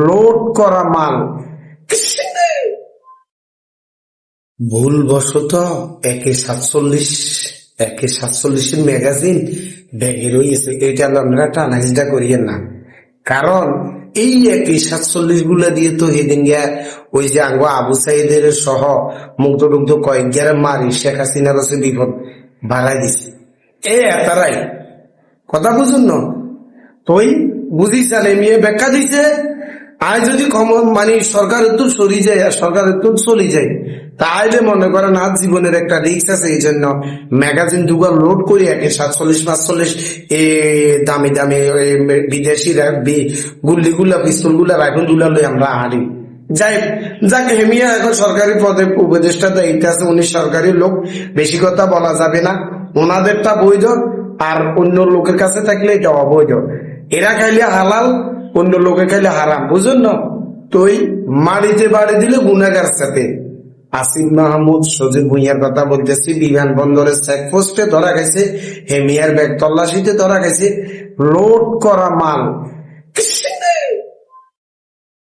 Load করা মাল ভুলবশত একে 47 ম্যাগাজিন ব্যাগে রয়েছে। এটা আপনারা টানাহিজটা করিয়েন না, কারণ এই 47 গুলা দিয়ে তো সেদিন গিয়া ওই যে আঙ্গ আবু সাইদের সহ মুগ্ধ কয়েক গিয়ারে মারি শেখ হাসিনার হচ্ছে বিপদ বাড়াই দিছে। এতারাই কথা বুঝুন না, তুই বুঝিস মেয়ে ব্যাখ্যা দিছে। আর যদি মানে সরকারের তো সরি যায় আর সরকারের তো চলে যায়, তাহলে মনে করেন আর জীবনের একটা রিস্ক আছে। এই জন্য ম্যাগাজিন দুবার লোড করি 47-45 দামি দামি বিদেশি গুল্লিগুলা পিস্তলগুলা রাইফেলগুলা লই আমরা হারি যাই। যাকে হেমিয়া এখন সরকারি পদে উপদেষ্টা দায়িত্বে আছে, উনি সরকারি লোক, বেশি কথা বলা যাবে না। ওনাদেরটা বৈধ, আর অন্য লোকের কাছে থাকলে এটা অবৈধ। এরা খাইলে হালাল, অন্য লোকে খাইলে হারাম, বুঝুন না। তুই মাড়িতে বাড়ি দিলে গুনাগার সাথে। আসিফ মাহমুদ সজীব ভুঁইয়ার কথা বলতেছি, বিমানবন্দরের চেকপোস্টে ধরা গেছে, হেমিয়ার ব্যাগ তল্লাশিতে ধরা গেছে, লোড করা মাল